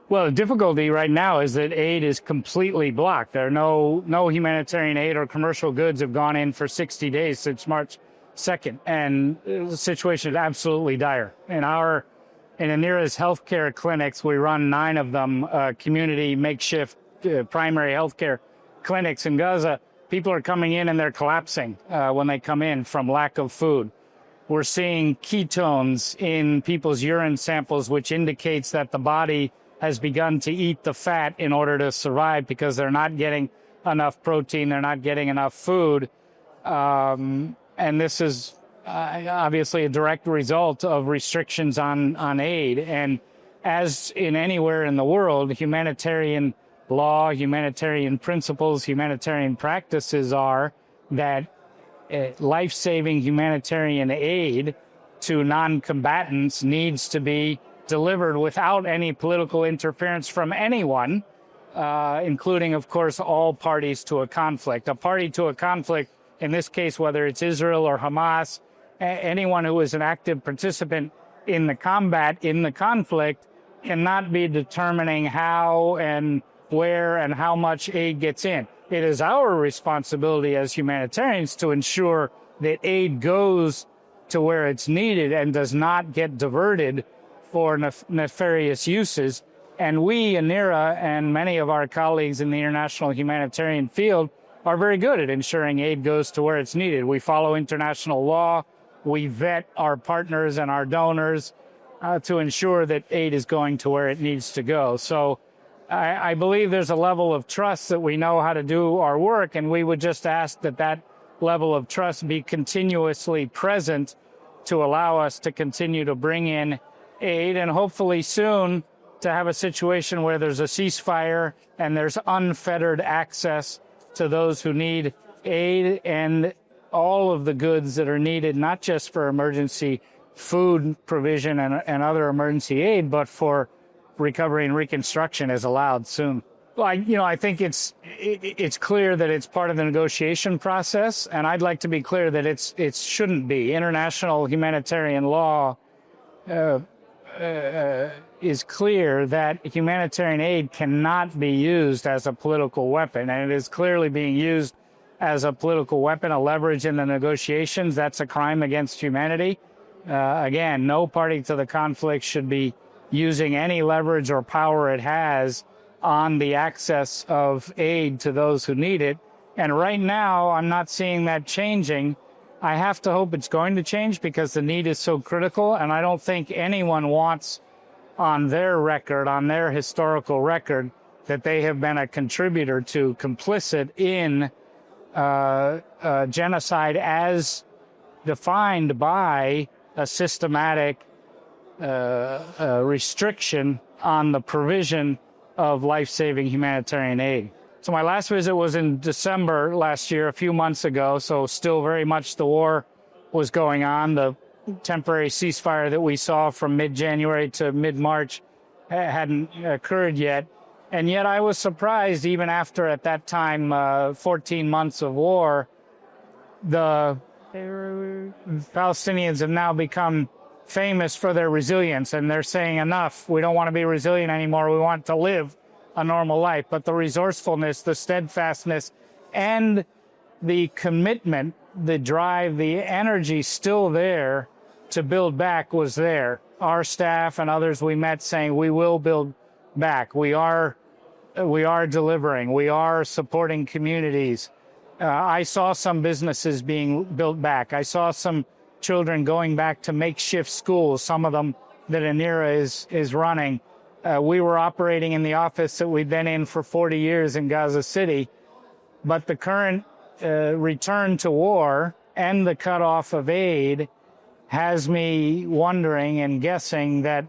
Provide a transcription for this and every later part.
Well, the difficulty right now is that aid is completely blocked. There are no humanitarian aid or commercial goods have gone in for 60 days since March 2nd, and the situation is absolutely dire. In ANERA's healthcare clinics, we run 9 of them, community makeshift primary healthcare clinics in Gaza. People are coming in and they're collapsing when they come in from lack of food. We're seeing ketones in people's urine samples, which indicates that the body has begun to eat the fat in order to survive because they're not getting enough protein, they're not getting enough food. And this is obviously a direct result of restrictions on aid. And as in anywhere in the world, humanitarian law, humanitarian principles, humanitarian practices are that life-saving humanitarian aid to non-combatants needs to be delivered without any political interference from anyone, including, of course, all parties to a conflict. A party to a conflict, in this case, whether it's Israel or Hamas, anyone who is an active participant in the combat, in the conflict, cannot be determining how and where and how much aid gets in. It is our responsibility as humanitarians to ensure that aid goes to where it's needed and does not get diverted for nefarious uses. And we, ANERA, and many of our colleagues in the international humanitarian field are very good at ensuring aid goes to where it's needed. We follow international law. We vet our partners and our donors to ensure that aid is going to where it needs to go. So I believe there's a level of trust that we know how to do our work, and we would just ask that that level of trust be continuously present to allow us to continue to bring in aid, and hopefully soon to have a situation where there's a ceasefire and there's unfettered access to those who need aid and all of the goods that are needed, not just for emergency food provision and other emergency aid, but for recovery and reconstruction is allowed soon. Well, I think it's clear that it's part of the negotiation process, and I'd like to be clear that it shouldn't be. International humanitarian law is clear that humanitarian aid cannot be used as a political weapon, and it is clearly being used as a political weapon, a leverage in the negotiations. That's a crime against humanity. Again, no party to the conflict should be using any leverage or power it has on the access of aid to those who need it. And right now, I'm not seeing that changing. I have to hope it's going to change because the need is so critical, and I don't think anyone wants on their record, on their historical record, that they have been a contributor to, complicit in genocide as defined by a systematic restriction on the provision of life-saving humanitarian aid. So my last visit was in December last year, a few months ago, so still very much the war was going on. The temporary ceasefire that we saw from mid-January to mid-March hadn't occurred yet. And yet I was surprised, even after, at that time, 14 months of war, the Palestinians have now become famous for their resilience, and they're saying enough. We don't want to be resilient anymore. We want to live a normal life. But the resourcefulness, the steadfastness, and the commitment, the drive, the energy still there to build back was there. Our staff and others we met saying we will build back. We are delivering. We are supporting communities. I saw some businesses being built back. I saw some children going back to makeshift schools, some of them that ANERA is running. We were operating in the office that we've been in for 40 years in Gaza City, but the current return to war and the cutoff of aid has me wondering and guessing that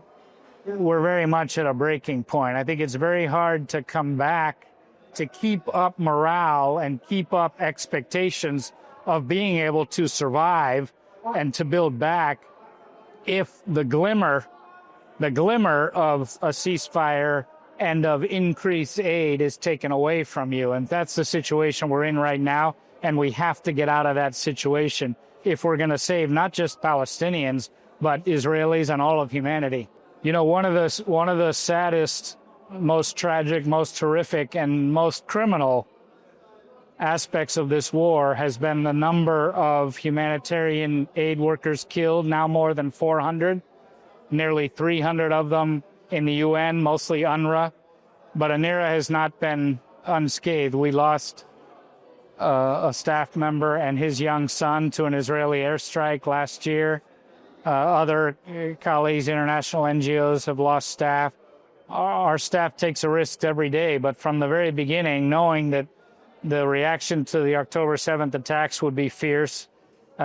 we're very much at a breaking point. I think it's very hard to come back, to keep up morale and keep up expectations of being able to survive and to build back if the glimmer of a ceasefire and of increased aid is taken away from you. And that's the situation we're in right now, and we have to get out of that situation if we're going to save not just Palestinians, but Israelis and all of humanity. You know, one of the saddest most tragic, most horrific, and most criminal aspects of this war has been the number of humanitarian aid workers killed, now more than 400, nearly 300 of them in the UN, mostly UNRWA. But ANERA has not been unscathed. We lost a staff member and his young son to an Israeli airstrike last year. Other colleagues, international NGOs have lost staff. Our staff takes a risk every day, but from the very beginning, knowing that the reaction to the October 7th attacks would be fierce,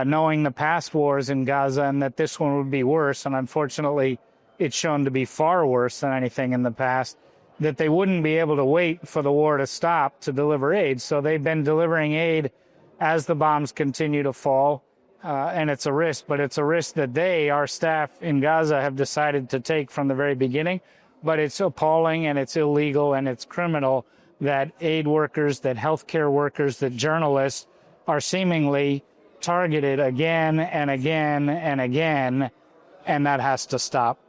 knowing the past wars in Gaza and that this one would be worse, and unfortunately it's shown to be far worse than anything in the past, that they wouldn't be able to wait for the war to stop to deliver aid. So they've been delivering aid as the bombs continue to fall, and it's a risk, but it's a risk that our staff in Gaza, have decided to take from the very beginning. But it's appalling and it's illegal and it's criminal that aid workers, that healthcare workers, that journalists are seemingly targeted again and again and again, and that has to stop.